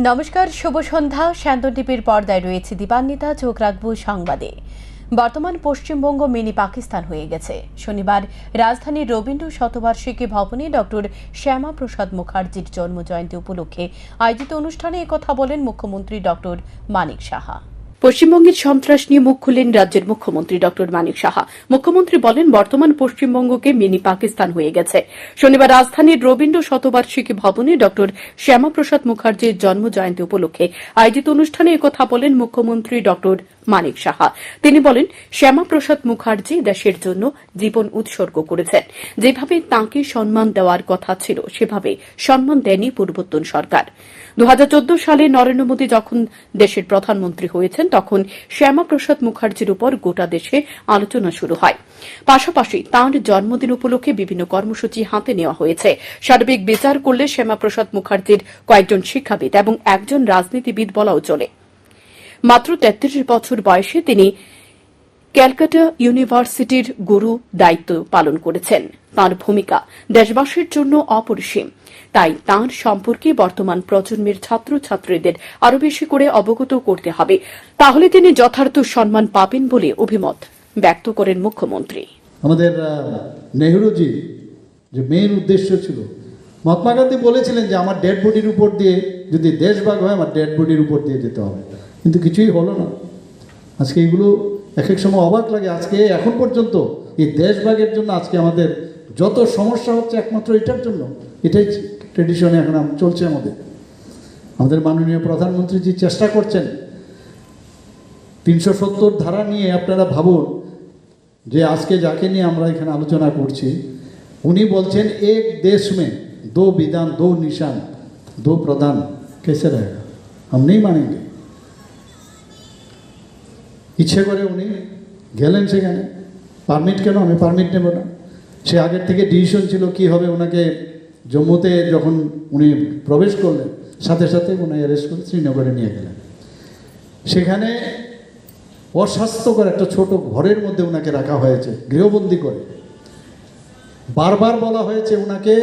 নমস্কার, শুভ সন্ধ্যা। স্যান্দন টিভির পর্দায় রয়েছে দীপান্বিতা। চোখ রাখব সংবাদে। বর্তমান পশ্চিমবঙ্গ মিনি পাকিস্তান হয়ে গেছে। শনিবার রাজধানীর রবীন্দ্র শতবার্ষিকী ভবনে ডক্টর শ্যামাপ্রসাদ মুখার্জির জন্মজয়ন্তী উপলক্ষে আয়োজিত অনুষ্ঠানে একথা বলেন মুখ্যমন্ত্রী ডক্টর মানিক সাহা। পশ্চিমবঙ্গের সন্ত্রাস নিয়ে মুখ খুললেন রাজ্যের মুখ্যমন্ত্রী ডক্টর মানিক সাহা। মুখ্যমন্ত্রী বলেন, বর্তমান পশ্চিমবঙ্গকে মিনি পাকিস্তান হয়ে গেছে। শনিবার রাজধানীর রবীন্দ্র শতবার্ষিকী ভবনে ডক্টর শ্যামাপ্রসাদ মুখার্জির জন্মজয়ন্তী উপলক্ষে আয়োজিত অনুষ্ঠানে একথা বলেন মুখ্যমন্ত্রী ডক্টর মানিক সাহা। তিনি বলেন, শ্যামাপ্রসাদ মুখার্জি দেশের জন্য জীবন উৎসর্গ করেছেন। যেভাবে তাঁকে সম্মান দেওয়ার কথা ছিল সেভাবে সম্মান দেয়নি পূর্বতন সরকার। 2014 সালে নরেন্দ্র মোদী যখন দেশের প্রধানমন্ত্রী হয়েছেন তখন শ্যামাপ্রসাদ মুখার্জির উপর গোটা দেশে আলোচনা শুরু হয়। পাশাপাশি তাঁর জন্মদিন উপলক্ষে বিভিন্ন কর্মসূচি হাতে নেওয়া হয়েছে। সার্বিক বিচার করলে শ্যামাপ্রসাদ মুখার্জির কয়েকজন শিক্ষাবিদ এবং একজন রাজনীতিবিদ বলাও চলে। মাত্র 33 বছর বয়সে তিনি ক্যালকাটা ইউনিভার্সিটির গুরু দায়িত্ব পালন করেছেন। তাঁর ভূমিকা দেশবাসীর জন্য অপরিসীম। তাই তাঁর সম্পর্কে বর্তমান প্রজন্মের ছাত্রছাত্রীদের আরও বেশি করে অবগত করতে হবে। তাহলে তিনি যথার্থ সম্মান পাবেন বলে অভিমত ব্যক্ত করেন মুখ্যমন্ত্রী। আমাদের নেহরুজি যে মেইন উদ্দেশ্য ছিল, মহাত্মা গান্ধী বলেছিলেন যে আমার ডেড বডির উপর দিয়ে যদি দেশভাগ হয় আমার ডেড বডির উপর দিয়ে যেতে হবে, কিন্তু কিছুই হলো না। আজকে এগুলো এক এক সময় অবাক লাগে। আজকে এখন পর্যন্ত এই দেশভাগের জন্য আজকে আমাদের যত সমস্যা হচ্ছে একমাত্র এটার জন্য। এটাই ট্রেডিশনে এখন চলছে। আমাদের মাননীয় প্রধানমন্ত্রীজি চেষ্টা করছেন 370 ধারা নিয়ে। আপনারা ভাবুন যে আজকে যাকে নিয়ে আমরা এখানে আলোচনা করছি, উনি বলছেন এক দেশ মে দো বিধান দো নিশান দো প্রধান कैसे रहेगा, हम नहीं मानेंगे। ইচ্ছে করে উনি গেলেন সেখানে। পারমিট কেন? আমি পারমিট নেব না। সে আগের থেকে ডিসিশন ছিল কি হবে। ওনাকে জম্মুতে যখন উনি প্রবেশ করলেন সাথে সাথে উনি অ্যারেস্ট করে শ্রীনগরে নিয়ে গেলেন। সেখানে অস্বাস্থ্যকর একটা ছোট ঘরের মধ্যে ওনাকে রাখা হয়েছে, গৃহবন্দী করে। বারবার বলা হয়েছে ওনাকে,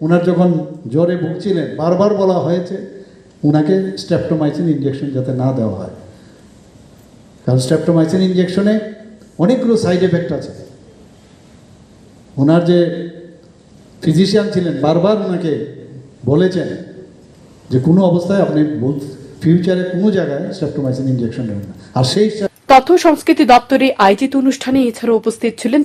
ওনার যখন জ্বরে ভুগছিলেন বারবার বলা হয়েছে ওনাকে স্ট্রেপ্টোমাইসিন ইঞ্জেকশন যাতে না দেওয়া হয়, কারণ স্ট্রেপ্টোমাইসিন ইঞ্জেকশনে অনেকগুলো সাইড এফেক্ট আছে। ওনার যে ফিজিশিয়ান ছিলেন বারবার ওনাকে বলেছেন যে কোনো অবস্থায় আপনি ফিউচারে কোনো জায়গায় স্ট্রেপ্টোমাইসিন ইঞ্জেকশন নেবেন না। আর সেই তথ্য সংস্কৃতি দপ্তরে আয়োজিত অনুষ্ঠানে এছাড়াও উপস্থিত ছিলেন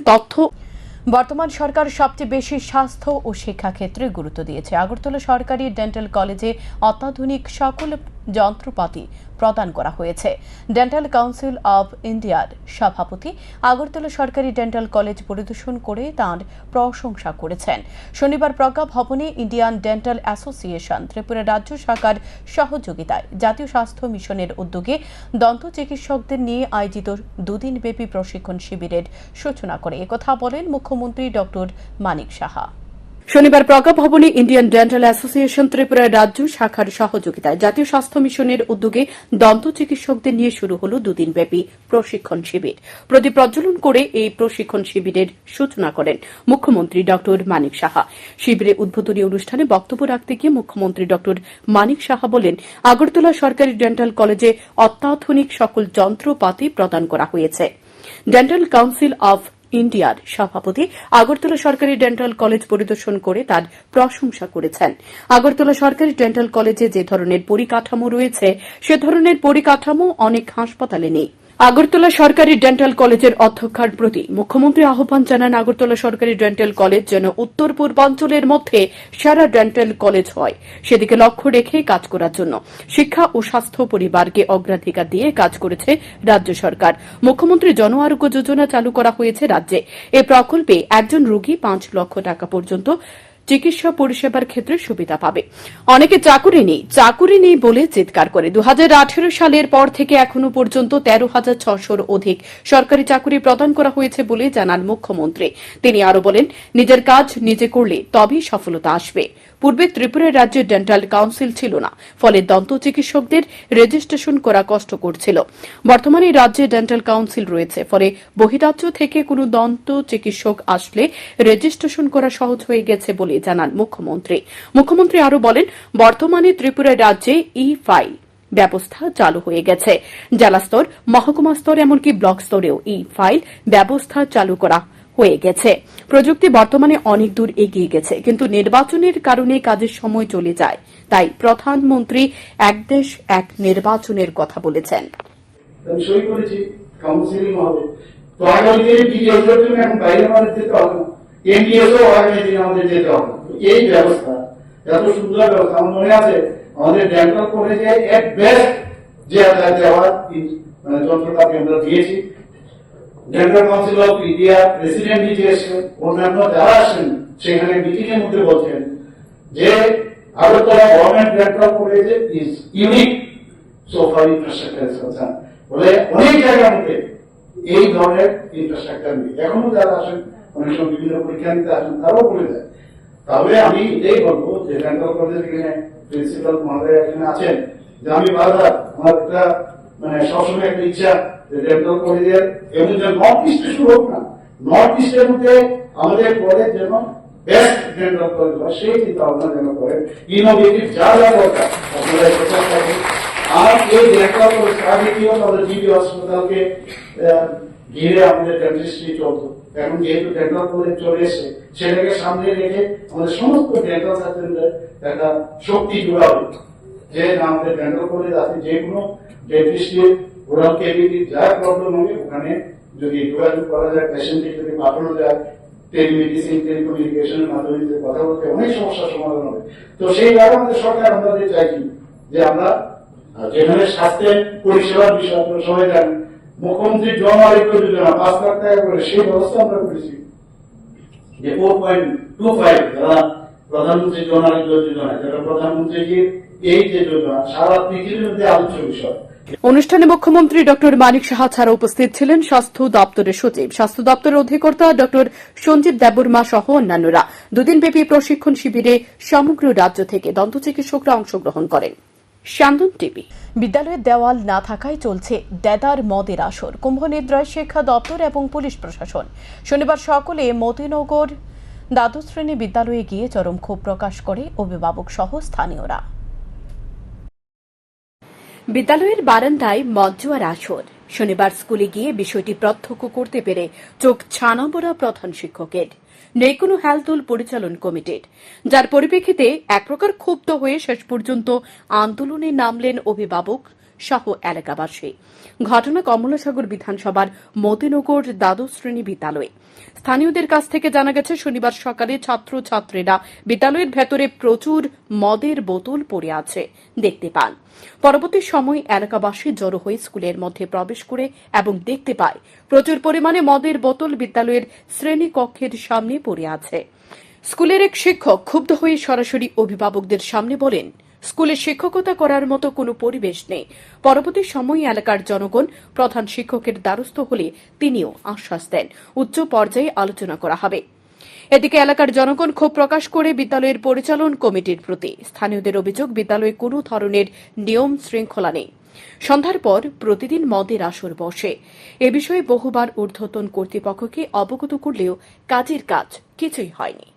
বর্তমান সরকার সবচেয়ে বেশি স্বাস্থ্য ও শিক্ষা ক্ষেত্রে গুরুত্ব দিয়েছে। আগরতলা সরকারি ডেন্টাল কলেজে অত্যাধুনিক সকল যন্ত্রপাতি প্রদান করা হয়েছে। ডেন্টাল কাউন্সিল অব ইন্ডিয়ার সভাপতি আগরতলা সরকারি ডেন্টাল কলেজ পরিদর্শন করে তাঁর প্রশংসা করেছেন। শনিবার প্রজ্ঞা ভবনে ইন্ডিয়ান ডেন্টাল অ্যাসোসিয়েশন ত্রিপুরা রাজ্য শাখার সহযোগিতায় জাতীয় স্বাস্থ্য মিশনের উদ্যোগে দন্ত চিকিৎসকদের নিয়ে আয়োজিত দুদিনব্যাপী প্রশিক্ষণ শিবিরের সূচনা করে একথা বলেন মুখ্যমন্ত্রী ডক্টর মানিক সাহা। শনিবার প্রজ্ঞা ভবনে ইন্ডিয়ান ডেন্টাল অ্যাসোসিয়েশন ত্রিপুরা রাজ্য শাখার সহযোগিতায় জাতীয় স্বাস্থ্য মিশনের উদ্যোগে দন্ত চিকিৎসকদের নিয়ে শুরু হল দুদিনব্যাপী প্রশিক্ষণ শিবির। প্রদীপ প্রজ্বলন করে এই প্রশিক্ষণ শিবিরের সূচনা করেন মুখ্যমন্ত্রী ডক্টর মানিক সাহা। শিবিরে উদ্বোধনী অনুষ্ঠানে বক্তব্য রাখতে গিয়ে মুখ্যমন্ত্রী ডক্টর মানিক সাহা বলেন, আগরতলা সরকারি ডেন্টাল কলেজে অত্যাধুনিক সকল যন্ত্রপাতি প্রদান করা হয়েছে। ডেন্টাল কাউন্সিল অব ইন্ডিয়ার সভাপতি আগরতলা সরকারি ডেন্টাল কলেজ পরিদর্শন করে তার প্রশংসা করেছেন। আগরতলা সরকারি ডেন্টাল কলেজে যে ধরনের পরিকাঠামো রয়েছে সে ধরনের পরিকাঠামো অনেক হাসপাতালে নেই। আগরতলা সরকারি ডেন্টাল কলেজের অধ্যক্ষার প্রতি মুখ্যমন্ত্রী আহ্বান জানান আগরতলা সরকারি ডেন্টাল কলেজ যেন উত্তর পূর্বাঞ্চলের মধ্যে সেরা ডেন্টাল কলেজ হয়, সেদিকে লক্ষ্য রেখে কাজ করার জন্য শিক্ষা ও স্বাস্থ্য পরিবারকে অগ্রাধিকার দিয়ে কাজ করেছে রাজ্য সরকার। মুখ্যমন্ত্রী জন আরোগ্য যোজনা চালু করা হয়েছে রাজ্যে। এই প্রকল্পে একজন রোগী 5 লক্ষ টাকা পর্যন্ত চিকিৎসা পরিষেবার ক্ষেত্রে সুবিধা পাবে। অনেকে চাকুরি নেই বলে চিৎকার করে। 2018 সালের পর থেকে এখনো পর্যন্ত 13,600 অধিক সরকারি চাকুরি প্রদান করা হয়েছে বলে জানান মুখ্যমন্ত্রী। তিনি আরও বলেন, নিজের কাজ নিজে করলে তবেই সফলতা আসবে। পূর্বে ত্রিপুরা রাজ্যে ডেন্টাল কাউন্সিল ছিল না, ফলে দন্ত চিকিৎসকদের রেজিস্ট্রেশন করা কষ্টকর ছিল। বর্তমানে রাজ্যে ডেন্টাল কাউন্সিল রয়েছে, ফলে বহিরাজ্য থেকে কোনো দন্ত চিকিৎসক আসলে রেজিস্ট্রেশন করা সহজ হয়ে গেছে বলে জানান মুখ্যমন্ত্রী আরও বলেন, বর্তমানে ত্রিপুরা রাজ্যে ই-ফাইল ব্যবস্থা চালু হয়ে গেছে। জেলা স্তর, মহকুমা স্তর, এমনকি ব্লক স্তরেও ই-ফাইল ব্যবস্থা চালু করা হয়ে গেছে। প্রযুক্তি বর্তমানে অনেক দূর এগিয়ে গেছে, কিন্তু নির্বাচনের কারণে কাজের সময় চলে যায়। তাই প্রধানমন্ত্রী এক দেশ এক নির্বাচনের কথা বলেছেন। আমি সই করেছি, কাউন্সিলিং হবে। তো আগামী দিনে ডিটিএসের জন্য এখন বাইরে আমাদের যেতে হবে না, এনডিএসও আগামী দিনে আমাদের যেতে হবে না। এই ব্যবস্থা, এত সুন্দর ব্যবস্থা, আমার মনে আছে আমাদের ডেন্টাল কলেজে এক বেস্ট যে দেওয়ার যন্ত্রপাতি আমরা দিয়েছি। Dental council of India president নিজে এসেছেন, অন্যান্য যারা আসেন সেখানে মিটিং এর মধ্যে বলছেন যে আগরতলা গভর্নমেন্ট ডেন্টাল কলেজে ইজ ইউনিক সোফার ইনফ্রাস্ট্রাকচার কথা বলে অনেক জায়গার মধ্যে এই ধরনের ইনফ্রাস্ট্রাকচার নেই। এখনো যারা আসেন অনেক সময় বিভিন্ন পরীক্ষা নিতে আসেন তারাও বলে যায়। তাহলে আমি এটাই বলবো যে ডেন্টাল কলেজের এখানে প্রিন্সিপাল মহোদয় এখানে আছেন, যে আমি বারবার আমার একটা সবসময় একটা ইচ্ছা যে ডেন্টাল কলেজের এবং যে নর্থ ইস্টে শুরু হোক না, নর্থ ইস্টের মধ্যে আমাদের কলেজ যেন বেস্ট ডেন্টাল কলেজ হয় সেই চিন্তা ভাবনা যেন করেন। ইনোভেটিভ যা যা দরকার আপনারা চেষ্টা করেন। আর এই ডেন্টাল কলেজ আগে কি হতো, আমাদের জিবি হাসপাতালকে ঘিরে আমাদের ডেন্টিস্ট্রি চলতো। এখন যেহেতু ডেন্টাল কলেজ চলে এসে সেটাকে সামনে রেখে আমাদের সমস্ত ডেন্টাল সার্জনদের একটা শক্তি জোগাবে, যে আমাদের ডেন্টাল কলেজ আছে, যে কোনো ডেন্টিস্ট্রির ওরাল কেভিটি যা প্রবলেম হবে ওখানে যদি যোগাযোগ করা যায়, পেশেন্টকে যদি পাঠানো যায়, টেলিমেডিসিন টেলিকমিউনিকেশনের মাধ্যমে যদি কথা বলতে অনেক সমস্যার সমাধান হবে। তো সেইভাবে আমাদের সরকার আমাদের চাইছি যে আমরা যেখানে স্বাস্থ্যের পরিষেবার বিষয় আপনারা সবাই জানেন, মুখ্যমন্ত্রী জন আরোগ্য যোজনা 5 লাখ টাকা করে সেই ব্যবস্থা আমরা করেছি, যে 4.25 যারা প্রধানমন্ত্রী জন আরোগ্য যোজনা, যেটা প্রধানমন্ত্রীজির এই যে যোজনা সারা পৃথিবীর মধ্যে আলোচ্য বিষয়। অনুষ্ঠানে মুখ্যমন্ত্রী ড মানিক সাহা ছাড়া উপস্থিত ছিলেন স্বাস্থ্য দপ্তরের সচিব, স্বাস্থ্য দপ্তরের অধিকর্তা ড সঞ্জীব দেববর্মা সহ অন্যান্যরা। দুদিনব্যাপী প্রশিক্ষণ শিবিরে সমগ্র রাজ্য থেকে দন্ত চিকিৎসকরা অংশগ্রহণ করেন। শান্তন টিভি। বিদ্যালয়ের দেওয়াল না থাকায় চলছে দেদার মদের আসর। কুম্ভনিদ্রায় শিক্ষা দপ্তর এবং পুলিশ প্রশাসন। শনিবার সকালে মতিনগর দ্বাদশ শ্রেণী বিদ্যালয়ে গিয়ে চরম ক্ষোভ প্রকাশ করে অভিভাবক সহ স্থানীয়রা। বিদ্যালয়ের বারান্দায় মদ জুয়ার আসর। শনিবার স্কুলে গিয়ে বিষয়টি প্রত্যক্ষ করতে পেরে চোখ ছানাবড়া প্রধান শিক্ষকের। নেই কোনো হেলদোল পরিচালন কমিটির, যার পরিপ্রেক্ষিতে এক প্রকার ক্ষুব্ধ হয়ে শেষ পর্যন্ত আন্দোলনে নামলেন অভিভাবক সহ এলাকাবাসী। ঘটনা কমলাসাগর বিধানসভার মতিনগর দ্বাদশ শ্রেণী বিদ্যালয়ে। স্থানীয়দের কাছ থেকে জানা গেছে, শনিবার সকালে ছাত্রছাত্রীরা বিদ্যালয়ের ভেতরে প্রচুর মদের বোতল পড়ে আছে দেখতে পান। পরবর্তী সময় এলাকাবাসী জড়ো হয়ে স্কুলের মধ্যে প্রবেশ করে এবং দেখতে পায় প্রচুর পরিমাণে মদের বোতল বিদ্যালয়ের শ্রেণীকক্ষের সামনে পড়ে আছে। স্কুলের এক শিক্ষক ক্ষুব্ধ হয়ে সরাসরি অভিভাবকদের সামনে বলেন, স্কুলে শিক্ষকতা করার মতো কোনো পরিবেশ নেই। পরবর্তী সময়ে এলাকার জনগণ প্রধান শিক্ষকের দ্বারস্থ হলে তিনিও আশ্বাস দেন উচ্চ পর্যায়ে আলোচনা করা হবে। এদিকে এলাকার জনগণ ক্ষোভ প্রকাশ করে বিদ্যালয়ের পরিচালন কমিটির প্রতি। স্থানীয়দের অভিযোগ, বিদ্যালয়ে কোনো ধরনের নিয়ম শৃঙ্খলা নেই। সন্ধ্যার পর প্রতিদিন মদের আসর বসে। এ বিষয়ে বহুবার ঊর্ধ্বতন কর্তৃপক্ষকে অবগত করলেও কাজের কাজ কিছুই হয়নি।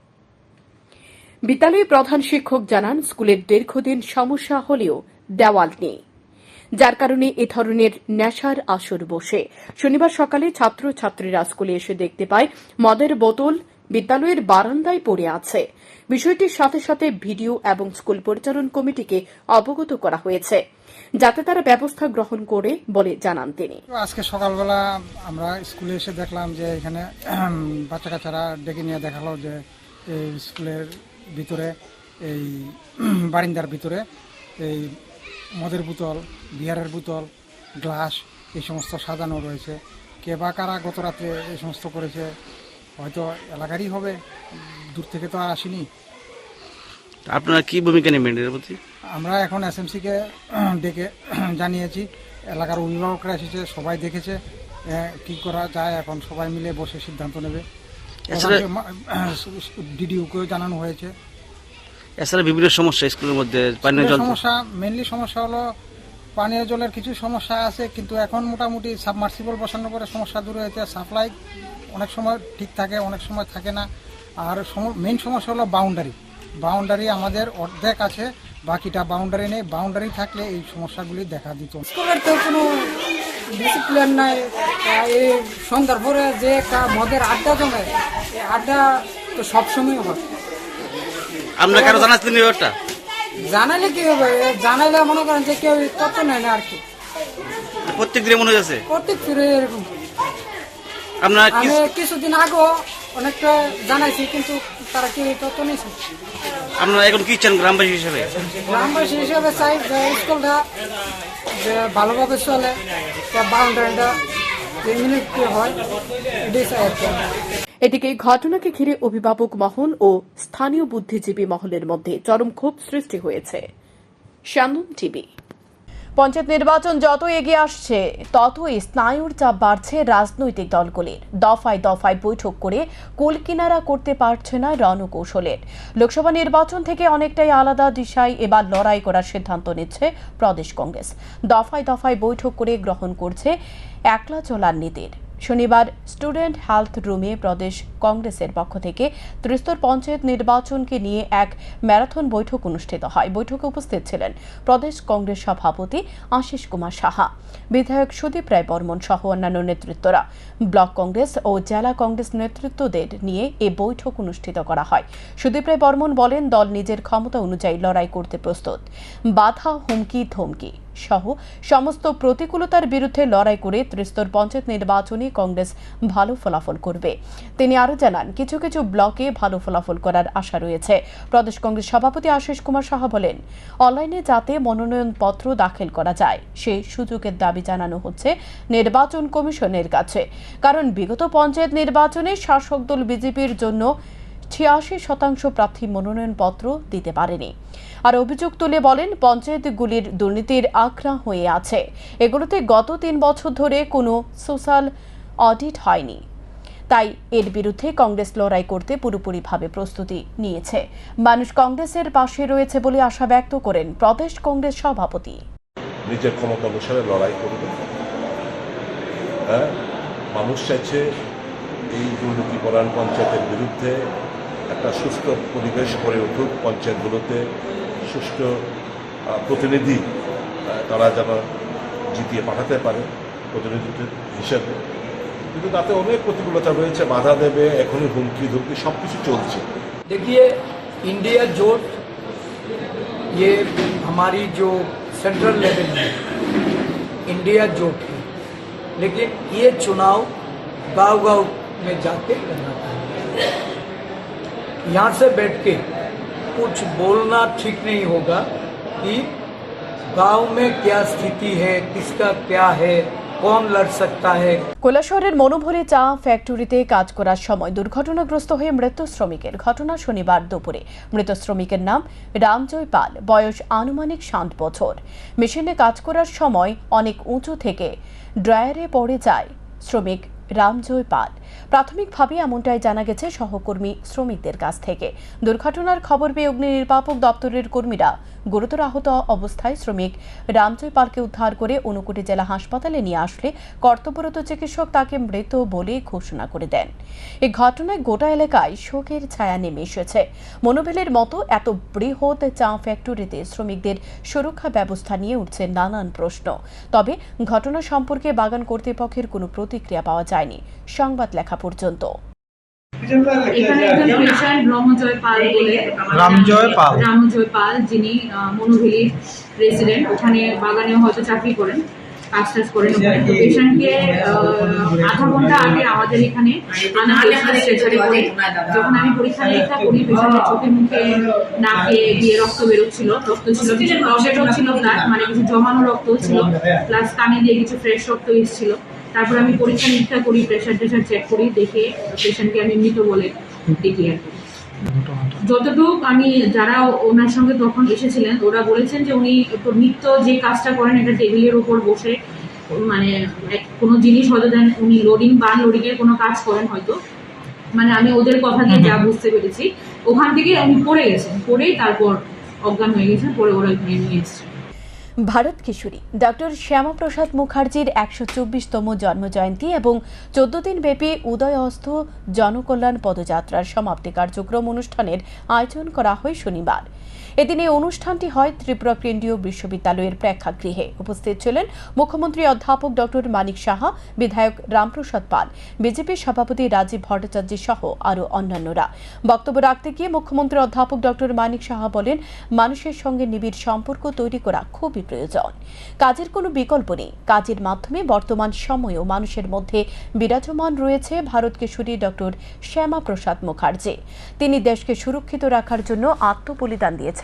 বিদ্যালয়ে প্রধান শিক্ষক জানান, স্কুলের দীর্ঘদিন সমস্যা হলেও দেওয়াল নেই, যার কারণে এ ধরনের নেশার আসর বসে। শনিবার সকালে ছাত্রছাত্রীরা স্কুলে এসে দেখতে পায় মদের বোতল বিদ্যালয়ের বারান্দায় পড়ে আছে। বিষয়টির সাথে সাথে ভিডিও এবং স্কুল পরিচালন কমিটিকে অবগত করা হয়েছে, যাতে তারা ব্যবস্থা গ্রহণ করে বলে জানান তিনি। আজকে সকালবেলা আমরা স্কুলে এসে দেখলাম যে এখানে বাচ্চা কাচ্চারা ডেকে নিয়ে দেখালো যে এই স্কুলের ভিতরে, এই বারিন্দার ভিতরে এই মদের বোতল, বিয়ারের বোতল, গ্লাস এই সমস্ত সাজানো রয়েছে। কে বা কারা গত রাত্রে এই সমস্ত করেছে, হয়তো এলাকারই হবে, দূর থেকে তো আর আসেনি। আপনারা কি ভূমিকা নেবেন এর প্রতি? আমরা এখন এসএমসিকে ডেকে জানিয়েছি, এলাকার অভিভাবকরা এসেছে, সবাই দেখেছে, কি করা যায় এখন সবাই মিলে বসে সিদ্ধান্ত নেবে। ডিডিওকেও জানানো হয়েছে। এছাড়া বিভিন্ন সমস্যা স্কুলের মধ্যে, পানীয় জল সমস্যা, মেইনলি সমস্যা হলো পানীয় জলের কিছু সমস্যা আছে, কিন্তু এখন মোটামুটি সাবমার্সিবল বসানোর পরে সমস্যা দূর হয়েছে। সাপ্লাই অনেক সময় ঠিক থাকে, অনেক সময় থাকে না। আর মেইন সমস্যা হলো বাউন্ডারি আমাদের অর্ধেক আছে, বাকিটা বাউন্ডারি নেই। বাউন্ডারি থাকলে এই সমস্যাগুলি দেখা দিত। স্কুলের তো কোনো ডিসিপ্লিন নাই। এই সন্ধ্যার পরে যে একটা মদের আড্ডা জমে, এই আড্ডা তো সবসময় হয়। আপনার কারো জানাচ্ছেন ব্যাপারটা? জানালে কি হবে, জানাইলে মনে করেন যে কেউ তথ্য নেয় না আর কি। প্রত্যেক দিনে মনে হয়েছে প্রত্যেক ফিরে এরকম। আপনার কি আমি কিছুদিন আগেও অনেকটা জানাইছি, কিন্তু তারা কেউ তথ্য নিয়েছে। আপনারা এখন কি চান গ্রামবাসী হিসেবে? গ্রামবাসী হিসেবে চাই যে স্কুলটা যে ভালোভাবে চলে, বাউন্ডারিটা যে মিনিট হয় এটাই চাই আর কি। এদিকে এই ঘটনাকে ঘিরে অভিভাবক মহল ও স্থানীয় বুদ্ধিজীবী মহলের মধ্যে চরম ক্ষোভ সৃষ্টি হয়েছে। শান্তন টিভি। পঞ্চায়েত নির্বাচন যত এগিয়ে আসছে ততই স্নায়ুর চাপ বাড়ছে রাজনৈতিক দলগুলির। দফায় দফায় বৈঠক করে কুলকিনারা করতে পারছে না রণকৌশলের। লোকসভা নির্বাচন থেকে অনেকটাই আলাদা দিশায় এবার লড়াই করার সিদ্ধান্ত নিচ্ছে প্রদেশ কংগ্রেস। দফায় দফায় বৈঠক করে গ্রহণ করছে একলা চলার নীতির। শনিবার স্টুডেন্ট হেলথ রুমে প্রদেশ কংগ্রেসের পক্ষ থেকে ত্রিস্তর পঞ্চায়েত নির্বাচনকে নিয়ে এক ম্যারাথন বৈঠক অনুষ্ঠিত হয়। বৈঠকে উপস্থিত ছিলেন প্রদেশ কংগ্রেস সভাপতি আশিস কুমার সাহা, বিধায়ক সুদীপ রায় বর্মন সহ অন্যান্য নেতৃত্বরা। ব্লক কংগ্রেস ও জেলা কংগ্রেস নেতৃত্বদের নিয়ে এ বৈঠক অনুষ্ঠিত করা হয়। সুদীপ রায় বর্মন বলেন, দল নিজের ক্ষমতা অনুযায়ী লড়াই করতে প্রস্তুত। বাধা, হুমকি, ধমকি সহ সমস্ত প্রতিকূলতার বিরুদ্ধে লড়াই করে ত্রিস্তর পঞ্চায়েত নির্বাচনে কংগ্রেস ভালো ফলাফল করবে। তিনি আরও জানান, কিছু কিছু ব্লকে ভালো ফলাফল করার আশা রয়েছে। প্রদেশ কংগ্রেস সভাপতি আশিস কুমার সাহা বলেন, অনলাইনে যাতে মনোনয়নপত্র দাখিল করা যায় সেই সুযোগের দাবি জানানো হচ্ছে নির্বাচন কমিশনের কাছে। কারণ বিগত পঞ্চায়েত নির্বাচনে শাসক দল বিজেপির জন্য ৮৬% প্রার্থী মনোনয়নপত্র দিতে পারেনি। আর অভিযোগ তুলে বলেন, পঞ্চায়েতগুলির দুর্নীতির আখড়া হয়ে আছে। এগুলোতে গত ৩ বছর ধরে কোনো সোশ্যাল অডিট হয়নি। তাই এর বিরুদ্ধে কংগ্রেস লড়াই করতে পুরোপুরিভাবে প্রস্তুতি নিয়েছে। মানুষ কংগ্রেসের পাশে রয়েছে বলে আশা ব্যক্ত করেন প্রদেশ কংগ্রেস সভাপতি। নিজের ক্ষমতা অনুসারে লড়াই করবে। হ্যাঁ, মানুষ চাইছে এই দুর্নীতিপরায়ণ পঞ্চায়েতের বিরুদ্ধে একটা সুস্থ পরিবেশ গড়ে উঠুক, পঞ্চায়েতগুলোতে সুষ্ঠু প্রতিনিধি তারা যেন জিতিয়ে পাঠাতে পারে প্রতিনিধি হিসেবে। কিন্তু তাতে অনেক প্রতিকূলতা রয়েছে, বাধা দেবে, এখনই হুমকি ধুমকি সব কিছু চলছে। देखिए, इंडिया जोट ये हमारी जो सेंट्रल लेवल में इंडिया जोट है, लेकिन ये चुनाव गांव-गांव में जाके करना चाहिए। यहाँ से बैठ के कुछ बोलना ठीक नहीं होगा कि गांव में क्या स्थिति है, किसका क्या है, कौन लड़ सकता है। কৈলাসহরের মনোভরি চা ফ্যাক্টরিতে কাজ করার সময় দুর্ঘটনাগ্রস্ত হয়ে মৃত্যু শ্রমিকের ঘটনা শনিবার দুপুরে। মৃত শ্রমিকের নাম রামজয় পাল, বয়স আনুমানিক 7 বছর। মেশিনে কাজ করার সময় অনেক উঁচু থেকে ড্রায়ারে পড়ে যায় শ্রমিক রামজয় পাল। প্রাথমিকভাবে এমনটাই জানা গেছে সহকর্মী শ্রমিকদের কাছ থেকে। দুর্ঘটনার খবর পেয়ে অগ্নি নির্বাপক দপ্তরের কর্মীরা গুরুতর আহত অবস্থায় শ্রমিক রামজয় পালকে উদ্ধার করে ঊনকোটি জেলা হাসপাতালে নিয়ে আসলে কর্তব্যরত চিকিৎসক তাকে মৃত বলে ঘোষণা করে দেন। এই ঘটনায় গোটা এলাকায় শোকের ছায়া নেমে এসেছে। মনোবেলের মতো এত বৃহৎ চা ফ্যাক্টরিতে শ্রমিকদের সুরক্ষা ব্যবস্থা নিয়ে উঠছে নানান প্রশ্ন। তবে ঘটনা সম্পর্কে বাগান কর্তৃপক্ষের কোনো প্রতিক্রিয়া পাওয়া যায়নি সংবাদ লেখা পর্যন্ত। এখানে একজন পেশেন্ট রামজয় পাল যিনি মনোভেলির রেসিডেন্ট, ওখানে বাগানে হয়তো চাকরি করেন, কাজ টাজ করেন ওখানে। তো পেশেন্টকে আধা ঘন্টা আগে আমাদের এখানে আনা স্ট্রেচারে করে যখন আমি পরীক্ষা নিরীক্ষা করি, পেশেন্টের চোখে মুখে নাকে দিয়ে রক্ত বেরোচ্ছিল, রক্ত ছিল, কিছু টবেটও ছিল, ব্লাড মানে কিছু জমানো রক্ত ছিল, প্লাস কানে দিয়ে কিছু ফ্রেশ রক্ত এসেছিল। তারপর আমি পরীক্ষা নিরীক্ষা করি, প্রেশার টেশার চেক করি, দেখে পেশেন্টকে আমি মৃত বলে দেখি আর কি। যতটুকু আমি যারা ওনার সঙ্গে তখন এসেছিলেন ওরা বলেছেন যে উনি নিত্য যে কাজটা করেন এটা টেবিলের উপর বসে মানে কোনো জিনিস হয়তো দেন উনি লোডিং বা আনলোডিং এর কোনো কাজ করেন হয়তো, মানে আমি ওদের কথা দিয়ে যা বুঝতে পেরেছি। ওখান থেকে উনি পড়ে গেছেন, পড়েই তারপর অজ্ঞান হয়ে গেছেন, পরে ওরা এখানে নিয়ে এসেছেন। ভারত কিশোরী ডক্টর শ্যামাপ্রসাদ মুখার্জির 124তম জন্মজয়ন্তী এবং 14 দিন ব্যাপী উদয়স্থ জনকল্যাণ পদযাত্রার সমাপ্তি কার্যক্রম অনুষ্ঠানের আয়োজন করা হয় শনিবার। এদিন এই অনুষ্ঠানটি হয় ত্রিপুরা কেন্দ্রীয় বিশ্ববিদ্যালয়ের প্রেক্ষাগৃহে। উপস্থিত ছিলেন মুখ্যমন্ত্রী অধ্যাপক ডক্টর মানিক সাহা, বিধায়ক রামপ্রসাদ পাল, বিজেপি সভাপতি রাজীব ভট্টাচার্য সহ আরও অন্যান্যরা। বক্তব্য রাখতে গিয়ে মুখ্যমন্ত্রী অধ্যাপক ডক্টর মানিক সাহা বলেন, মানুষের সঙ্গে নিবিড় সম্পর্ক তৈরি করা খুবই প্রয়োজন। কাজের কোনো বিকল্প নেই। কাজের মাধ্যমে বর্তমান সময়েও মানুষের মধ্যে বিরাজমান রয়েছে ভারত কিশোরী ডক্টর শ্যামাপ্রসাদ মুখার্জি। তিনি দেশকে সুরক্ষিত রাখার জন্য আত্মবলিদান দিয়েছেন।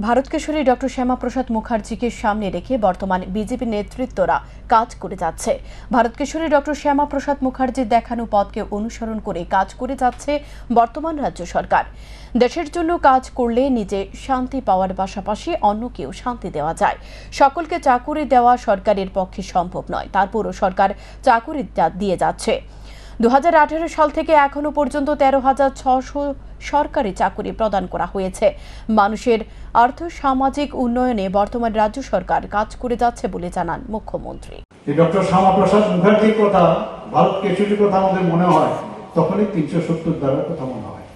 ভারত কিশোরী ডক্টর শ্যামাপ্রসাদ মুখার্জিকে সামনে রেখে বর্তমান বিজেপি নেতৃত্বরা কাজ করে যাচ্ছে। ভারত কিশোরী ডক্টর শ্যামাপ্রসাদ মুখার্জির দেখানো পথকে অনুসরণ করে কাজ করে যাচ্ছে বর্তমান রাজ্য সরকার। দেশের জন্য কাজ করলে নিজে শান্তি পাওয়ার পাশাপাশি অন্যকেও শান্তি দেওয়া যায়। সকলকে চাকুরি দেওয়া সরকারের পক্ষে সম্ভব নয়, তারপরও সরকার চাকুরি দিয়ে যাচ্ছে। 2018 সাল থেকে এখনো পর্যন্ত 13,600 সরকারি চাকুরি প্রদান করা হয়েছে। মানুষের আর্থ সামাজিক উন্নয়নে বর্তমান রাজ্য সরকার কাজ করে যাচ্ছে বলে জানান মুখ্যমন্ত্রী। ডক্টর শ্যামাপ্রসাদ মুখার্জির কথা, ভারত কেশরীর কথা আমাদের মনে হয় তখনই 370 ধারার কথা মনে হয়,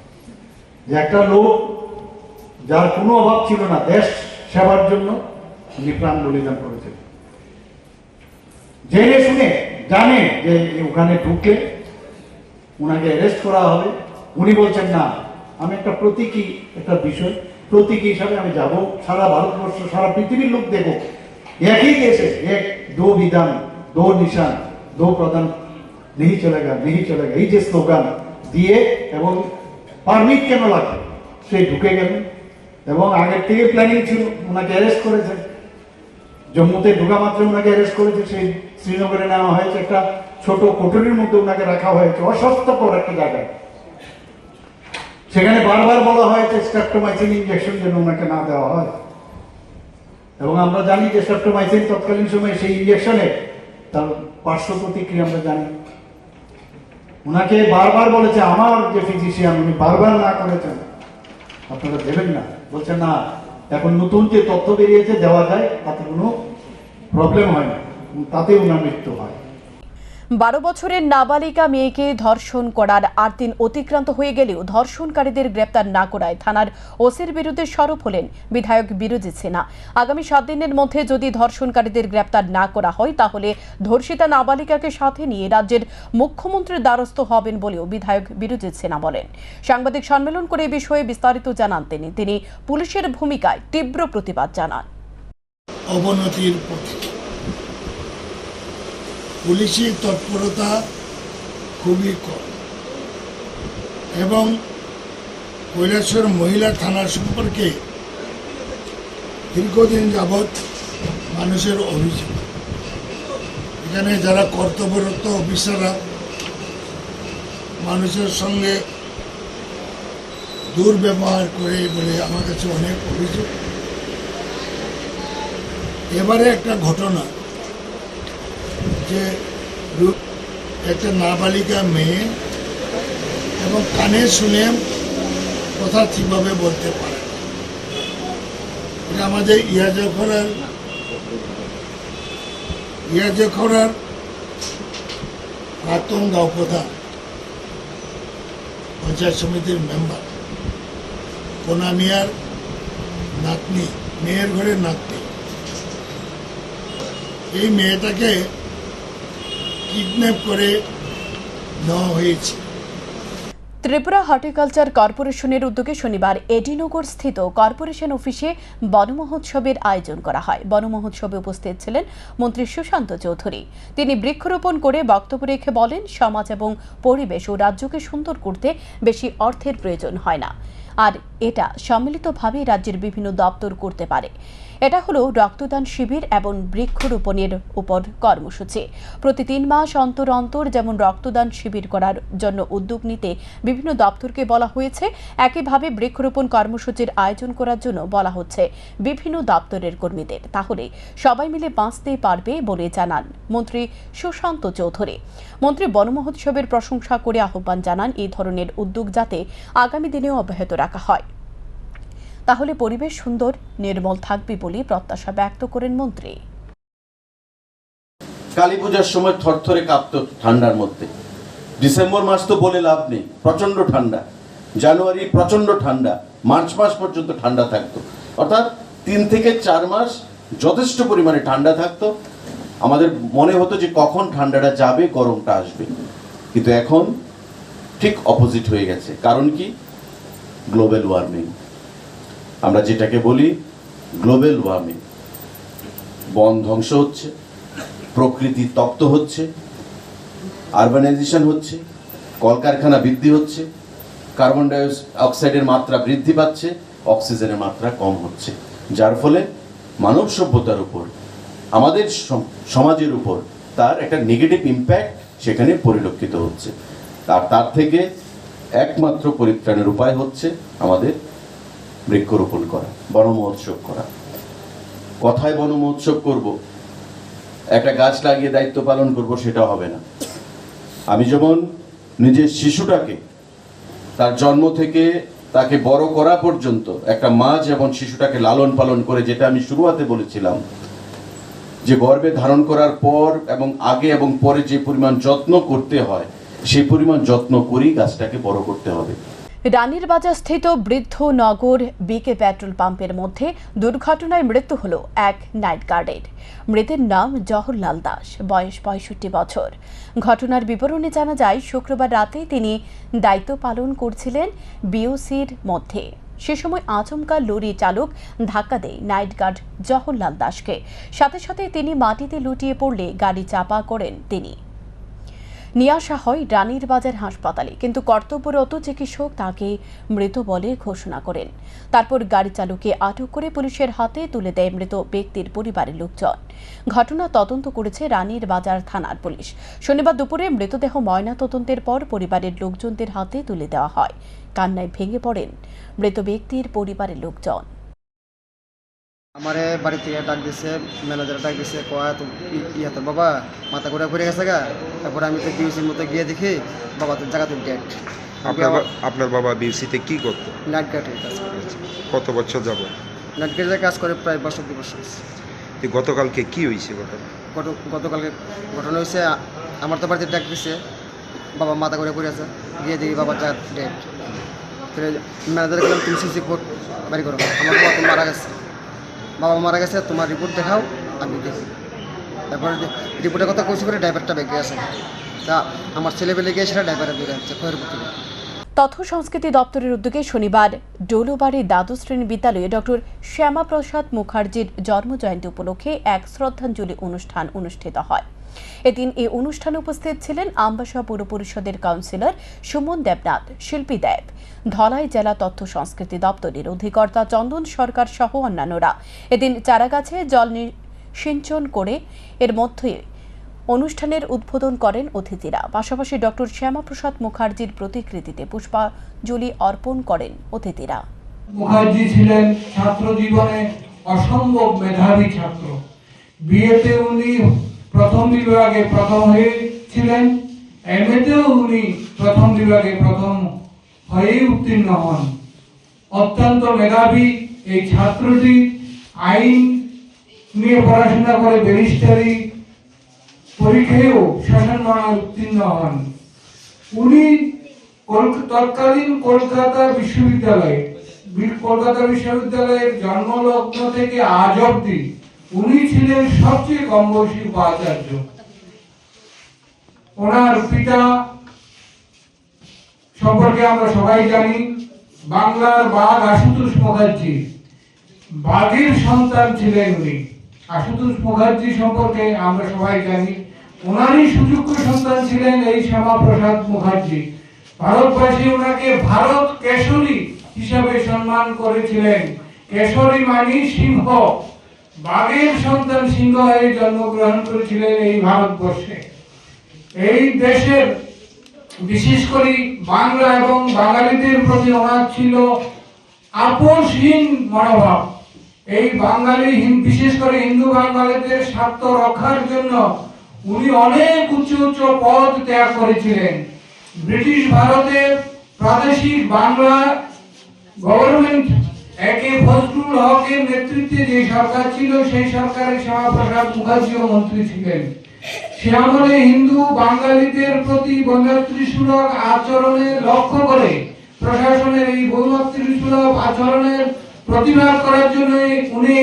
যে একটা লোক যার কোনো অভাব ছিল না, দেশ সেবার জন্য উনি প্রাণ বলিদান করেছেন। জেনে শুনে জানে যে ওখানে ঢুকলে উনাকে অ্যারেস্ট করা হবে, উনি বলছেন না, আমি একটা বিষয় প্রতীকী হিসাবে আমি যাব, সারা ভারতবর্ষ সারা পৃথিবীর লোক দেখো একই দেশে এক দো বিধান দো নিশান দো প্রধান নেই চলেগা এই যে স্লোগান দিয়ে, এবং পারমিট কেন লাগে সেই ঢুকে গেলেন। এবং আগের থেকে প্ল্যানিং ছিল, ওনাকে অ্যারেস্ট করেছে, জম্মুতে ঢোকা মাত্র ওনাকে অ্যারেস্ট করেছে, সেই শ্রীনগরে নেওয়া হয়েছে, একটা ছোট কোটরির মধ্যে ওনাকে রাখা হয়েছে, অস্বাস্থ্যকর একটা জায়গায়। সেখানে বারবার বলা হয়েছে স্ট্রেপ্টোমাইসিন ইনজেকশন যেন ওনাকে না দেওয়া হয়। এবং আমরা জানি যে স্ট্রেপ্টোমাইসিন তৎকালীন সময়ে সেই ইনজেকশনে তার পার্শ্ব প্রতিক্রিয়া আমরা জানি। ওনাকে বারবার বলেছে, আমার যে ফিজিশিয়ান উনি বারবার না করেছেন, আপনারা দেবেন না, বলছেন না, এখন নতুন যে তথ্য বেরিয়েছে দেওয়া যায়, তাতে কোনো প্রবলেম হয় না, তাতে ওনার মৃত্যু হয়। 12 বছরের নাবালিকা মেয়েকে ধর্ষণ করার 8 দিন অতিক্রান্ত হয়ে গেলেও ধর্ষণকারীদের গ্রেপ্তার না করায় থানার ওসির বিরুদ্ধে সরব হলেন বিধায়ক বিরজিৎ সিনহা। আগামী 7 দিনের মধ্যে যদি ধর্ষণকারীদের গ্রেপ্তার না করা হয় তাহলে ধর্ষিতা নাবালিকাকে সাথে নিয়ে রাজ্যের মুখ্যমন্ত্রীর দ্বারস্থ হবেন বলেও বিধায়ক বিরজিৎ সিনহা বলেন। সাংবাদিক সম্মেলন করে এই বিষয়ে বিস্তারিত জানান তিনি পুলিশের ভূমিকায় তীব্র প্রতিবাদ জানান। অবনতির পথে পুলিশি তৎপরতা খুবই কম, এবং কৈলাসহর মহিলা থানার সম্পর্কে দীর্ঘদিন যাবৎ মানুষের অভিযোগ। এখানে যারা কর্তব্যরত অফিসাররা মানুষের সঙ্গে দুর্ব্যবহার করে বলে আমার কাছে অনেক অভিযোগ। এবারে একটা ঘটনা, যে একটা নাবালিকা মেয়ে এবং কানে শুনে কথা ঠিকভাবে বলতে পারে, এটা আমাদের ইয়াজখরার প্রাক্তন গাঁও প্রধান পঞ্চায়েত সমিতির মেম্বার কোনা মিয়ার নাতনি, মেয়ের ঘরের নাতনি। এই মেয়েটাকে কিডন্যাপ করে নেওয়া হয়েছে। ত্রিপুরা হর্টিকালচার কর্পোরেশনের উদ্যোগে শনিবার এডিনগর স্থিত কর্পোরেশন অফিসে বনমহোৎসবের আয়োজন করা হয়। বনমহোৎসবে উপস্থিত ছিলেন মন্ত্রী সুশান্ত চৌধুরী। তিনি বৃক্ষরোপণ করে বক্তব্য রেখে বলেন, সমাজ এবং পরিবেশ ও রাজ্যকে সুন্দর করতে বেশি অর্থের প্রয়োজন হয় না, আর এটা সম্মিলিতভাবে রাজ্যের বিভিন্ন দপ্তর করতে পারে। এটা হলো রক্তদান শিবির এবং বৃক্ষরোপণের উপর কর্মসূচি। প্রতি 3 মাস অন্তর অন্তর যেমন রক্তদান শিবির করার জন্য উদ্যোগ নিতে বিভিন্ন দপ্তরকে বলা হয়েছে, একইভাবে বৃক্ষরোপণ কর্মসূচির আয়োজন করার জন্য বলা হচ্ছে বিভিন্ন দপ্তরের কর্মীদের। তাহলে সবাই মিলে বাঁচতে পারবে বলে জানান মন্ত্রী সুশান্ত চৌধুরী। মন্ত্রী বনমহোৎসবের প্রশংসা করে আহ্বান জানান এই ধরনের উদ্যোগ যাতে আগামী দিনেও অব্যাহত রাখা হয়। তাহলে পরিবেশ সুন্দর নির্মল থাকবে বলে প্রত্যাশা ব্যক্ত করেন মন্ত্রী। কালী পূজার সময় থরথরে কাঁপতো ঠান্ডার মধ্যে। ডিসেম্বর মাস তো বলে লাভ নেই, প্রচন্ড ঠান্ডা। জানুয়ারি প্রচন্ড ঠান্ডা, মার্চ মাস পর্যন্ত ঠান্ডা থাকতো। অর্থাৎ 3 থেকে 4 মাস যথেষ্ট পরিমাণে ঠান্ডা থাকতো। আমাদের মনে হতো যে কখন ঠান্ডাটা যাবে, গরমটা আসবে। কিন্তু এখন ঠিক অপোজিট হয়ে গেছে। কারণ কি? গ্লোবাল ওয়ার্মিং, আমরা যেটাকে বলি গ্লোবাল ওয়ার্মিং। বন ধ্বংস হচ্ছে, প্রকৃতি তপ্ত হচ্ছে, আরবানাইজেশন হচ্ছে, কলকারখানা বৃদ্ধি হচ্ছে, কার্বন ডাই অক্সাইডের মাত্রা বৃদ্ধি পাচ্ছে, অক্সিজেনের মাত্রা কম হচ্ছে, যার ফলে মানব সভ্যতার উপর, আমাদের সমাজের উপর তার একটা নেগেটিভ ইম্প্যাক্ট সেখানে পরিলক্ষিত হচ্ছে। তার থেকে একমাত্র পরিত্রাণের উপায় হচ্ছে আমাদের বৃক্ষরোপণ করা, বন মহোৎসব করা। কথায় বন মহোৎসব করব, একটা গাছ লাগিয়ে দায়িত্ব পালন করব, সেটা হবে না। আমি যেমন নিজের শিশুটাকে তার জন্ম থেকে তাকে বড় করা পর্যন্ত একটা মা যেমন শিশুটাকে লালন পালন করে, যেটা আমি শুরুতে বলেছিলাম যে গর্ভে ধারণ করার পর এবং আগে এবং পরে যে পরিমাণ যত্ন করতে হয়, সেই পরিমাণ যত্ন করেই গাছটাকে বড় করতে হবে। রানীর বাজার স্থিত বৃদ্ধ নগর বিকে পেট্রোল পাম্পের মধ্যে দুর্ঘটনায় মৃত্যু হল এক নাইট গার্ডের। মৃতের নাম জওহরলাল দাস, বয়স 65 বছর। ঘটনার বিবরণে জানা যায়, শুক্রবার রাতে তিনি দায়িত্ব পালন করছিলেন বিওসির মধ্যে। সে সময় আচমকা লরি চালক ধাক্কা দেয় নাইট গার্ড জওহরলাল দাসকে। সাথে সাথে তিনি মাটিতে লুটিয়ে পড়লে গাড়ি চাপা করেন তিনি। নিয়ে আসা হয় রানীর বাজার হাসপাতালে, কিন্তু কর্তব্যরত চিকিৎসক তাকে মৃত বলে ঘোষণা করেন। তারপর গাড়ি চালককে আটক করে পুলিশের হাতে তুলে দেয় মৃত ব্যক্তির পরিবারের লোকজন। ঘটনা তদন্ত করেছে রানীর বাজার থানার পুলিশ। শনিবার দুপুরে মৃতদেহ ময়না তদন্তের পর পরিবারের লোকজনদের হাতে তুলে দেওয়া হয়। কান্নায় ভেঙে পড়েন মৃত ব্যক্তির পরিবারের লোকজন। আমারে বাড়ি থেকে ডাক দিছে, ম্যানেজার ডাক দিছে, কয়া তো ইয়াতে বাবা মাথা ঘুরে গেছে গা। তারপরে আমি তো বিউসির মতো গিয়ে দেখি বাবা তো জায়গাতে ডেড। আপনার বাবা বিউসিতে কি করতো? নাইট গার্ডের কাজ করে। কত বছর যাব? নাইট গার্ডের কাজ করে প্রায় বছর 2 বছর। গতকালকে কি হয়েছে ঘটনা? গতকালকে ঘটনা হয়েছে, আমার তো বাড়িতে ডাক দিছে, বাবা মাথা ঘুরে আছে, গিয়ে দেখি বাবা জায়গা ডেড। ম্যানেজার গেলাম, তুমি সিসি রিপোর্ট বাড়ি করো, আমার বাবা তো মারা গেছে, বাবা মারা গেছে, তোমার রিপোর্ট দেখাও, আমি দেখি। তারপরে রিপোর্টের কথা কইছি করে ড্রাইভারটা বেঁকে আছে, তা আমার ছেলেবেলে গিয়ে সেটা ড্রাইভারের দূরে আছে খয়েরপুর থেকে। তথ্য সংস্কৃতি দপ্তরের উদ্যোগে শনিবার ডোলোবাড়ি দ্বাদশ শ্রেণী বিদ্যালয়ে ডক্টর শ্যামাপ্রসাদ মুখার্জির জন্মজয়ন্তী উপলক্ষে এক শ্রদ্ধাঞ্জলি অনুষ্ঠান অনুষ্ঠিত হয়। এদিন এই অনুষ্ঠানে উপস্থিত ছিলেন আমবাসা পৌর পরিষদের কাউন্সিলর সুমন দেবনাথ, শিল্পী দেব, ধলাই জেলা তথ্য সংস্কৃতি দপ্তরের অধিকর্তা চন্দন সরকার সহ অন্যান্যরা। এদিন চারাগাছে জল সিঞ্চন করে এর মধ্যে অনুষ্ঠানের উদ্বোধন করেন অতিথিরা। পাশাপাশি ডক্টর শ্যামাপ্রসাদ মুখার্জির প্রতিকৃতিতে পুষ্পাঞ্জলি অর্পণ করেন অতিথিরা। মুখার্জি ছিলেন ছাত্র জীবনে অসম্ভব মেধাবী ছাত্র। বিএতে উনি প্রথম বিভাগে প্রথম হয়েছিলেন, এমএতেও উনি প্রথম বিভাগে প্রথম হয়ে উত্তীর্ণ হন। অত্যন্ত মেধাবী এই ছাত্রটি আইন নিয়ে পড়াশোনা করে ব্যারিস্টারি পরীক্ষায়ও শাসনমালায় উত্তীর্ণ হন। উনি তৎকালীন কলকাতা বিশ্ববিদ্যালয়ের জন্মলগ্ন থেকে আজ অব্দি উনি ছিলেন সবচেয়ে কম বয়সী উপাচার্য। ওনার পিতা সম্পর্কে আমরা সবাই জানি, বাংলার বাঘ আশুতোষ মুখার্জি, বাঘের সন্তান ছিলেন উনি। আশুতোষ মুখার্জি সম্পর্কে আমরা সবাই জানি, ওনারই সুযোগ্য সন্তান ছিলেন এই শ্যামাপ্রসাদ মুখার্জি। ভারতবাসী ওনাকে ভারত কেশরী হিসাবে সম্মান করেছিলেন। কেশরী মানে সিংহ, বাঘের সন্তান সিংহ হয়ে জন্মগ্রহণ করেছিলেন এই ভারতবর্ষে। এই দেশের বিশেষ করে বাংলা এবং বাঙালিদের প্রতি ওনার ছিল আপোষহীন মনোভাব। এই বাঙালি বিশেষ করে হিন্দু বাঙালিদের স্বার্থ রক্ষার জন্য উনি অনেক উচ্চ উচ্চ পদ ত্যাগ করেছিলেন। ব্রিটিশ ভারতের প্রাদেশিক বাংলা গভর্নমেন্ট একে ফজলুল হকের নেতৃত্বে যে সরকার ছিল সেই সরকারের শ্যামাপ্রসাদ মুখার্জিও মন্ত্রী ছিলেন। সে আমলে হিন্দু বাঙালিদের প্রতি বৈমাতৃসুলভ আচরণে লক্ষ্য করে প্রশাসনের এই বৈমাতৃসুলভ আচরণের প্রতিবাদ করার জন্য উনি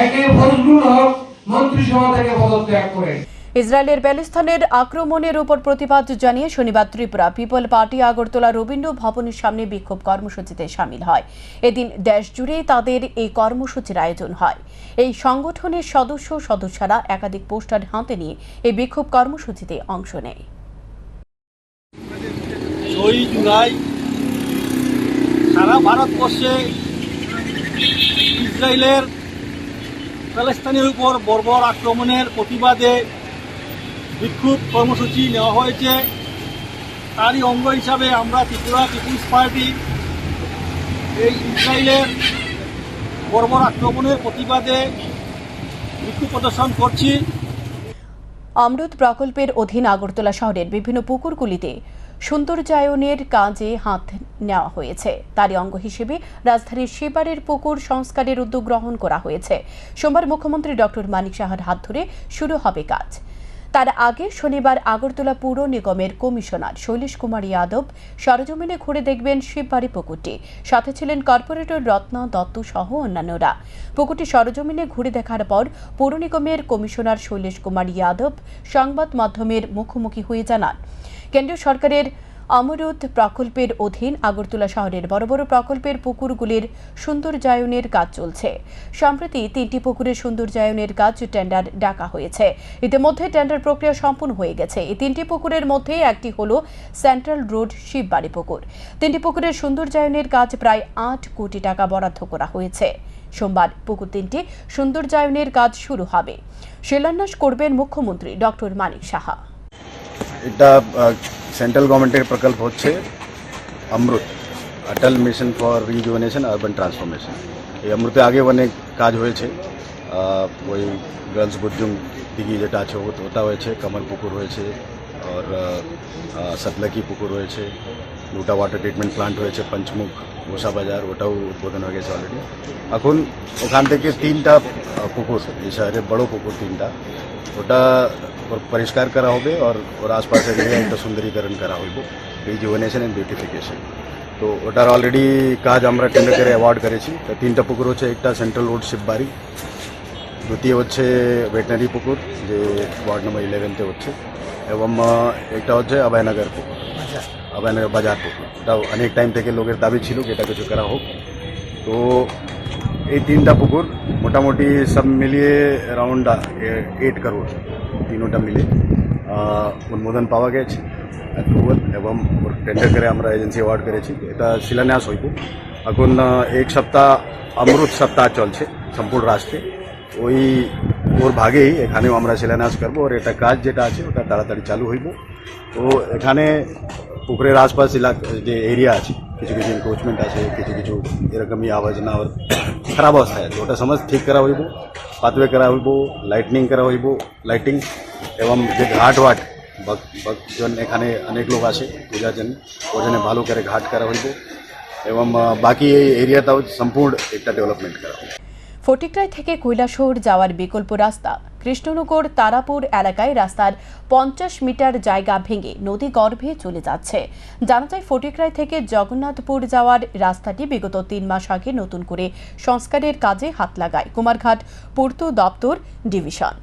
একে ফজলুল হক মন্ত্রিসভা থেকে পদত্যাগ করেন। ইসরায়েলের প্যালেস্তাইনের আক্রমণের উপর প্রতিবাদ জানিয়ে শনিবার ত্রিপুরা পিপল পার্টি আগরতলা রবীন্দ্র ভবনের সামনে বিক্ষোভ কর্মসূচিতে সামিল হয়। এদিন দেশ জুড়ে তাদের এই কর্মসূচির আয়োজন হয়। এই সংগঠনের সদস্যরা একাধিক পোস্টার হাতে নিয়ে এই বিক্ষোভ কর্মসূচিতে অংশ নেয়। 6 জুলাই সারা ভারতবর্ষে ইসরায়েলের প্যালেস্তাইনের উপর বর্বর আক্রমণের প্রতিবাদে বিক্ষোভ কর্মসূচি নেওয়া হয়েছে। তারই অঙ্গ হিসাবে আমরা ত্রিপুরা পিপুলস পার্টি এই ইসরায়েলের বর্বর আক্রমণের প্রতিবাদে বিক্ষোভ প্রদর্শন করছি। অমৃত প্রকল্পের অধীন আগরতলা শহরের বিভিন্ন পুকুরগুলিতে সৌন্দর্যায়নের কাজে হাত নেওয়া হয়েছে। তারই অঙ্গ হিসেবে রাজধানীর সেবারের পুকুর সংস্কারের উদ্যোগ গ্রহণ করা হয়েছে। সোমবার মুখ্যমন্ত্রী ডক্টর মানিক সাহার হাত ধরে শুরু হবে কাজ। তার আগে শনিবার আগরতলা পৌর নিগমের কমিশনার শৈলেশ কুমার যাদব সরজমিনে ঘুরে দেখবেন শিববাড়ি পুকুরটি। সাথে ছিলেন কর্পোরেটর রত্না দত্ত সহ অন্যান্যরা। পুকুরটি সরজমিনে ঘুরে দেখার পর পৌর নিগমের কমিশনার শৈলেশ কুমার যাদব সংবাদ মাধ্যমের মুখোমুখি হয়ে জানান, কেন্দ্রীয় সরকারের অমরুত প্রকল্পের অধীন আগরতলা শহরের বড় বড় প্রকল্পের পুকুরগুলির সৌন্দর্যায়নের কাজ চলছে। সম্প্রতি 3টি পুকুরের সৌন্দর্যায়নের কাজ টেন্ডার ডাকা হয়েছে। ইতিমধ্যে টেন্ডার প্রক্রিয়া সম্পূর্ণ হয়ে গেছে। এই 3টি পুকুরের মধ্যে একটি হল সেন্ট্রাল রোড শিববাড়ি পুকুর। 3টি পুকুরের সৌন্দর্যায়নের কাজ প্রায় 8 কোটি টাকা বরাদ্দ করা হয়েছে। সোমবার পুকুর 3টি সৌন্দর্যায়নের কাজ শুরু হবে। শিলান্যাস করবেন মুখ্যমন্ত্রী ডক্টর মানিক সাহা। এটা সেন্ট্রাল গভর্নমেন্টের প্রকল্প হচ্ছে AMRUT, Atal mission for rejuvenation urban transformation. এই অমৃতে আগে অনেক কাজ হয়েছে। ওই গার্লস বুজুং দিঘি যেটা আছে ওটা হয়েছে, কমল পুকুর হয়েছে, আর সতলকি পুকুর হয়েছে, লোটা ওয়াটার ট্রিটমেন্ট প্লান্ট হয়েছে, পঞ্চমুখ গোসা বাজার ওটাও উদ্বোধন হয়ে গেছে অলরেডি। এখন ওখান থেকে 3টা পুকুর, এই শহরের বড় পুকুর 3টা, ওটা পরিষ্কার করা হবে আর আশপাশের এরিয়া একটা সুন্দরীকরণ করা হইব, রিজুভেনেশন এন্ড বিউটিফিকেশন। তো ওটার অলরেডি কাজ আমরা টেন্ডার করে অ্যাওয়ার্ড করেছি। তো 3টা পুকুর হচ্ছে, একটা সেন্ট্রাল রোড শিববাড়ি, দ্বিতীয় হচ্ছে ভেটেনারি পুকুর যে ওয়ার্ড নম্বর 11-তে হচ্ছে, এবং একটা হচ্ছে অভয়নগর পুকুর, অভয়নগর বাজার পুকুর। ওটাও অনেক টাইম থেকে লোকের দাবি ছিল যে এটা কিছু করা হোক। তো এই 3টা পুকুর মোটামুটি সব মিলিয়ে অ্যারাউন্ড 8 করোড় তিনোটা মিলে অনুমোদন পাওয়া গেছে অ্যাপ্রুভাল, এবং টেন্ডার করে আমরা এজেন্সি অ্যাওয়ার্ড করেছি। এটা শিলান্যাস হইব। এখন 1 সপ্তাহ অমৃত সপ্তাহ চলছে সম্পূর্ণ রাষ্ট্রে, ওর ভাগেই এখানেও আমরা শিলান্যাস করবো। আর এটা কাজ যেটা আছে ওটা তাড়াতাড়ি চালু হইব। তো এখানে পুকুরের আশপাশ এলাকা যে এরিয়া আছে, কিছু কিছু এনক্রোচমেন্ট আছে, কিছু কিছু এরকমই আবর্জনা আর খারাপ অবস্থায় আছে, ওটা সমস্ত ঠিক করা হইব, পাথওয়ে করা হইব, লাইটনিং করা হইব, লাইটিং, এবং যে ঘাট ওয়াট ভক্তজন এখানে অনেক লোক আসে পূজার জন্য, ওর জন্য ভালো করে ঘাট করা হইব, এবং বাকি এই এরিয়াটাও সম্পূর্ণ একটা ডেভেলপমেন্ট করা হইব। ফটিকরাই থেকে কৈলাসহর যাওয়ার বিকল্প রাস্তা কৃষ্ণনগর তারাপুর এলাকায় রাস্তার 50 মিটার জায়গা ভেঙে নদী গর্ভে চলে যাচ্ছে। জানা যায়, ফটিকরাই থেকে জগন্নাথপুর যাওয়ার রাস্তাটি বিগত 3 মাস আগে নতুন করে সংস্কারের কাজে হাত লাগায় কুমারঘাট পূর্ত দপ্তর ডিভিশন,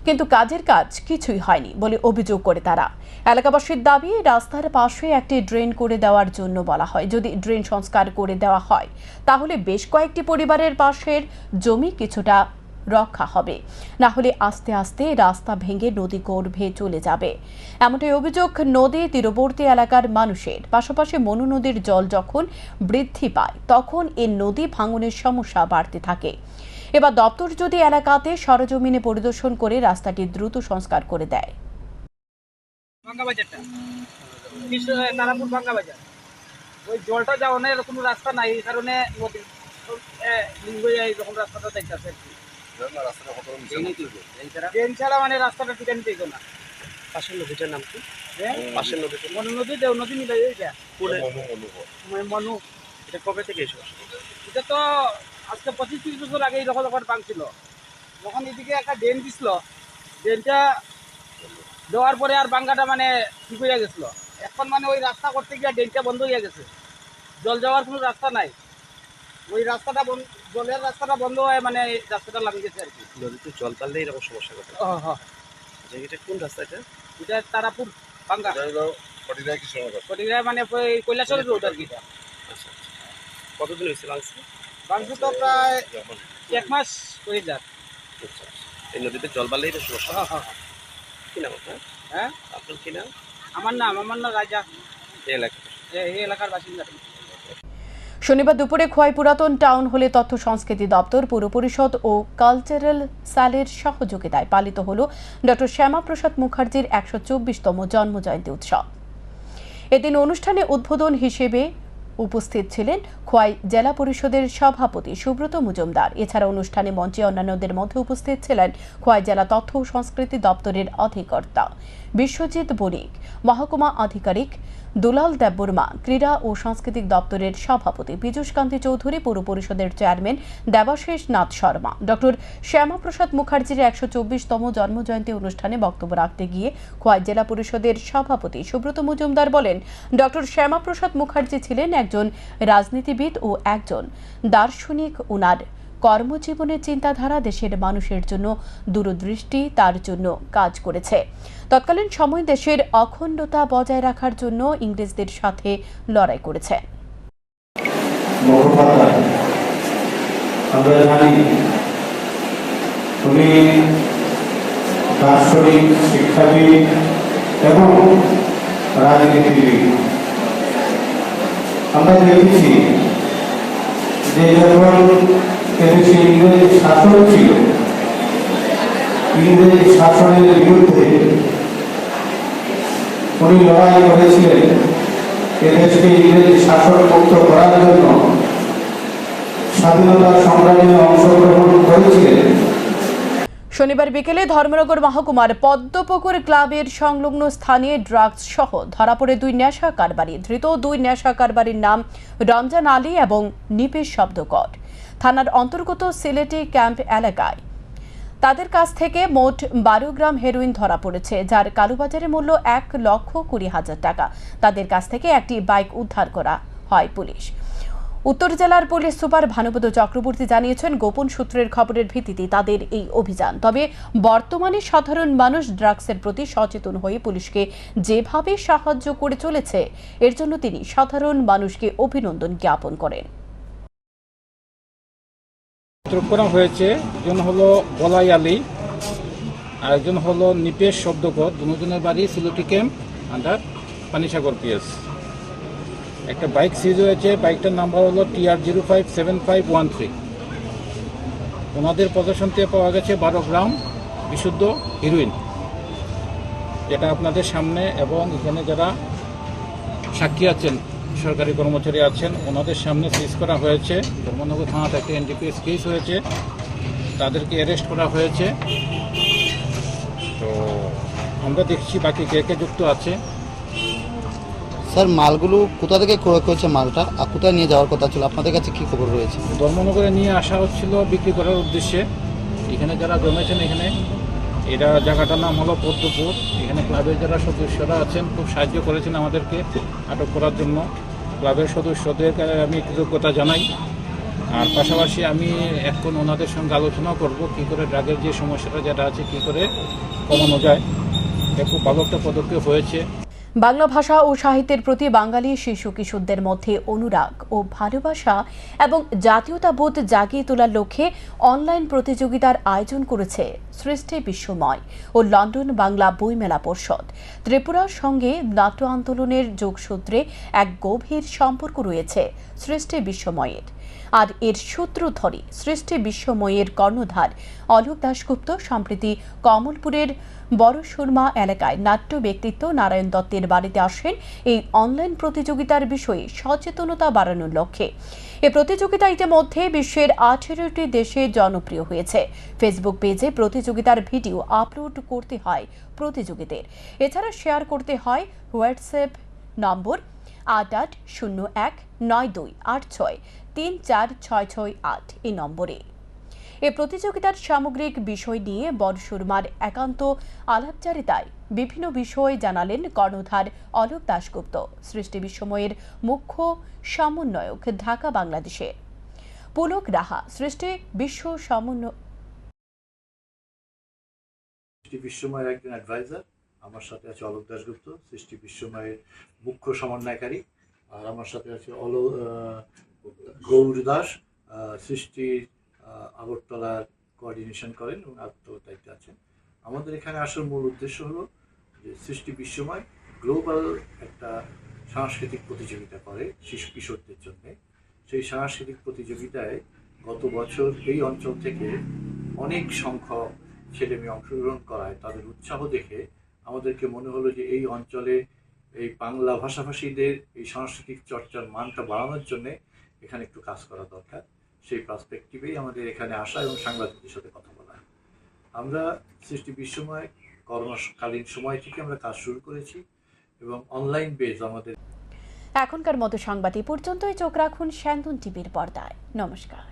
কিন্তু কাজের কাজ কিছুই হয়নি বলে অভিযোগ করে তারা। এলাকাবাসীর দাবি, রাস্তার পাশে একটি ড্রেন করে দেওয়ার জন্য বলা হয়। যদি ড্রেন সংস্কার করে দেওয়া হয় তাহলে বেশ কয়েকটি পরিবারের পাশের জমি কিছুটা রক্ষা হবে, না হলে আস্তে আস্তে রাস্তা ভেঙে নদী গর্ভে চলে যাবে, এমনটাই অভিযোগ নদী তীরবর্তী এলাকার মানুষের। পাশাপাশি মনু নদীর জল যখন বৃদ্ধি পায় তখন এই নদী ভাঙনের সমস্যা বাড়তে থাকে। এবার দপ্তর যদি এলাকাতে সরজমিনে পরিদর্শন করে রাস্তাটি দ্রুত সংস্কার করে দেয়। তারাপুর বাঙ্গা বাজার, ওই জলটা যাওয়ার কোনো রাস্তা নাই, এই কারণে নদী যখন রাস্তাটা দেখতেছে ট্রেন ছাড়া মানে রাস্তাটা ঠিক আমি দেখো না। পাশের নদীটার নাম কি? পাশের নদীটা মনু নদী, দেও নদী মিলাই এইটা মনু। এটা কবে থেকে এসো? এটা তো আজকে 25-30 বছর আগে যখন ভাঙছিল, যখন এদিকে একটা ড্রেন দিছিল, ড্রেনটা দেওয়ার পরে আর ভাঙ্গাটা মানে ঠিক হয়ে গেছিল। এখন মানে ওই রাস্তা করতে গিয়ে ড্রেনটা বন্ধ হয়ে গেছে, জল যাওয়ার কোনো রাস্তা নাই। ওই রাস্তাটা জলের রাস্তাটা বন্ধ হয়ে মানে এই রাস্তাটা লাগিয়ে গেছে আর কি। নদীতে জল পারলে এরকম সমস্যা করতে হ্যাঁ, এটা কোন রাস্তা এটা? এটা তারাপুর ভাঙ্গা, কটিরায় মানে কৈলাসর রোড আর কি। আচ্ছা, কতদিন হয়েছে ভাঙছে তো প্রায় 1 মাস হয়ে যাক। আচ্ছা, এই নদীতে জল বাড়লে এটা সমস্যা। হ্যাঁ, কি নাম আপনার? হ্যাঁ, আপনার কি নাম? আমার নাম রাজা, এই এলাকার বাসিন্দা। শনিবার দুপুরে খোয়াই পুরাতন টাউন হলে তথ্য সংস্কৃতি দপ্তর, পৌর পরিষদ ও কালচারাল স্যালের সহযোগিতায় পালিত হল ডক্টর শ্যামাপ্রসাদ মুখার্জির 124তম জন্মজয়ন্তী উৎসব। এদিন অনুষ্ঠানে উদ্বোধন হিসেবে উপস্থিত ছিলেন খোয়াই জেলা পরিষদের সভাপতি সুব্রত মজুমদার। এছাড়া অনুষ্ঠানে মঞ্চে অন্যান্যদের মধ্যে উপস্থিত ছিলেন খোয়াই জেলা তথ্য ও সংস্কৃতি দপ্তরের অধিকর্তা বিশ্বজিৎ বণিক, মহকুমা আধিকারিক দুলাল দেববর্মা, ক্রীড়া ও সাংস্কৃতিক দপ্তরের সভাপতি পীযূষ কান্তি চৌধুরী, পৌর পরিষদের চেয়ারম্যান দেবাশিস নাথ শর্মা। ডক্টর শ্যামাপ্রসাদ মুখার্জির 124তম জন্মজয়ন্তী অনুষ্ঠানে বক্তব্য রাখতে গিয়ে খোয়াই জেলা পরিষদের সভাপতি সুব্রত মজুমদার বলেন, ডক্টর শ্যামাপ্রসাদ মুখার্জি ছিলেন একজন রাজনীতিবিদ ও একজন দার্শনিক। উনার কর্মজীবনের চিন্তাধারা দেশের মানুষের জন্য দূরদৃষ্টি তার জন্য কাজ করেছে। তৎকালীন সময় দেশের অখণ্ডতা বজায় রাখার জন্য ইংরেজদের সাথে লড়াই করেছে। আমরা জানি উনি দার্শনিক, শিক্ষাবিদ এবং রাজনীতিবিদ। আমরা দেখেছি যে যখন এদেশে ইংরেজ শাসন ছিল, ইংরেজ শাসনের বিরুদ্ধে উনি লড়াই করেছিলেন। এদেশকে ইংরেজ শাসন মুক্ত করার জন্য স্বাধীনতা সংগ্রামে অংশগ্রহণ করেছিলেন। শনিবার বিকেলে ধর্মনগর মহকুমার পদ্মপুকুর ক্লাবের সংলগ্ন স্থানে ড্রাগস সহ ধরা পড়ে 2 নেশা কারবারি। ধৃত 2 নেশা কারবারির নাম রমজান আলী এবং নিপেশ শব্দকর। থানার অন্তর্গত সিলেটি ক্যাম্প এলাকায় তাদের কাছ থেকে মোট 12 গ্রাম হেরোইন ধরা পড়েছে, যার কালোবাজারে মূল্য 1,20,000 টাকা। তাদের কাছ থেকে একটি বাইক উদ্ধার করা হয় পুলিশ। উত্তর জেলার পুলিশ সুপার ভানুপদ চক্রবর্তী জানিয়েছেন, গোপন সূত্রের খবরের ভিত্তিতে তাদের এই অভিযান। তবে বর্তমানে সাধারণ মানুষ ড্রাগসের প্রতি সচেতন হয়ে পুলিশকে যেভাবে সাহায্য করে চলেছে, এর জন্য তিনি সাধারণ মানুষকে অভিনন্দন জ্ঞাপন করেন। করা হয়েছে, একজন হলো বলাই আলী আর একজন হলো নিপেশ শব্দকর। দুজনের বাড়ি Sylheti camp under Panisagar PS. একটা বাইক সিজ হয়েছে, বাইকটার নাম্বার হলো TR057513। ওনাদের পজিশন থেকে পাওয়া গেছে 12 গ্রাম বিশুদ্ধ হিরোইন, যেটা আপনাদের সামনে এবং এখানে যারা সাক্ষী আছেন, সরকারি কর্মচারী আছেন, ওনাদের সামনে সিজ করা হয়েছে। ধর্মনগর থানাতে একটা NDPS কেস হয়েছে, তাদেরকে অ্যারেস্ট করা হয়েছে। তো আমরা দেখছি বাকি কে কে যুক্ত আছে। স্যার, মালগুলো কোথা থেকে ক্রয় করেছে মালটা, আর কোথায় নিয়ে যাওয়ার কথা ছিল? আপনাদের কাছে কি খবর রয়েছে? ধর্মনগরে নিয়ে আসা হচ্ছিল বিক্রি করার উদ্দেশ্যে। এখানে যারা জমেছেন, এখানে এটা জায়গাটার নাম হলো পদ্মপুর। এখানে ক্লাবের যারা সদস্যরা আছেন খুব সাহায্য করেছেন আমাদেরকে আটক করার জন্য। ক্লাবের সদস্যদেরকে আমি কৃতজ্ঞতা জানাই। আর পাশাপাশি আমি এখন ওনাদের সঙ্গে আলোচনা করব কী করে ড্রাগের যে সমস্যাটা যেটা আছে কী করে কমানো যায়। এটা খুব ভালো একটা পদক্ষেপ হয়েছে। বাংলা ভাষা ও সাহিত্যের প্রতি বাঙালি শিশু কিশোরদের মধ্যে অনুরাগ ও ভালোবাসা এবং জাতীয়তাবোধ জাগিয়ে তোলার লক্ষ্যে অনলাইন প্রতিযোগিতার আয়োজন করেছে সৃষ্টি বিশ্বময় ও লন্ডন বাংলা বইমেলা পর্ষদ। ত্রিপুরার সঙ্গে নাট্য আন্দোলনের যোগসূত্রে এক গভীর সম্পর্ক রয়েছে সৃষ্টি বিশ্বময়ের। আর এর সূত্র ধরে সৃষ্টি বিশ্বময়ের কর্ণধার অলোক দাশগুপ্ত সম্প্রতি কমলপুরের বড় সুরমা এলাকায় নাট্য ব্যক্তিত্ব নারায়ণ দত্তের বাড়িতে আসেন এই অনলাইন প্রতিযোগিতার বিষয়ে সচেতনতা বাড়ানোর লক্ষ্যে। এই প্রতিযোগিতা ইতিমধ্যে বিশ্বের 18টি দেশে জনপ্রিয় হয়েছে। ফেসবুক পেজে প্রতিযোগিতার ভিডিও আপলোড করতে হয় প্রতিযোগীদের। এছাড়া শেয়ার করতে হয় হোয়াটসঅ্যাপ নম্বর 880192863466 এই নম্বরে। এ প্রতিযোগিতার সামগ্রিক বিষয় নিয়ে বড় সুরমার একান্ত আলাপচারিতায় বিভিন্ন বিষয় জানালেন কর্ণধার অলোক দাশগুপ্ত, সৃষ্টি বিশ্বময়ের মুখ্য সমন্বয়ক ঢাকা বাংলাদেশে পুলক রাহা, সৃষ্টি বিশ্ব সমন্বয় সৃষ্টি বিশ্বময়ের একজন অ্যাডভাইজার, আমার সাথে আছে অলোক দাশগুপ্ত, সৃষ্টি বিশ্বময়ের মুখ্য সমন্বয়কারী, আর আমার সাথে আছে গৌর দাস, সৃষ্টির আগরতলার কোঅর্ডিনেশন করেন এবং আত্মদায়িত্বে আছেন। আমাদের এখানে আসার মূল উদ্দেশ্য হলো যে সৃষ্টি বিশ্বময় গ্লোবাল একটা সাংস্কৃতিক প্রতিযোগিতা করে শিশু কিশোরদের জন্য। সেই সাংস্কৃতিক প্রতিযোগিতায় গত বছর এই অঞ্চল থেকে অনেক সংখ্যক ছেলে মেয়ে অংশগ্রহণ করায় তাদের উৎসাহ দেখে আমাদেরকে মনে হলো যে এই অঞ্চলে এই বাংলা ভাষাভাষীদের এই সাংস্কৃতিক চর্চার মানটা বাড়ানোর জন্যে এখানে একটু কাজ করা দরকার। সেই পার্সপেক্টিভেই আমাদের এখানে আসা এবং সাংবাদিকদের সাথে কথা বলা। আমরা সৃষ্টি বিশ্বময় করোনাকালীন সময় থেকে আমরা কাজ শুরু করেছি এবং অনলাইন বেজ আমাদের। এখনকার মতো সংবাদ এ পর্যন্তই। চোখ রাখুন স্যান্দন টিভির পর্দায়। নমস্কার।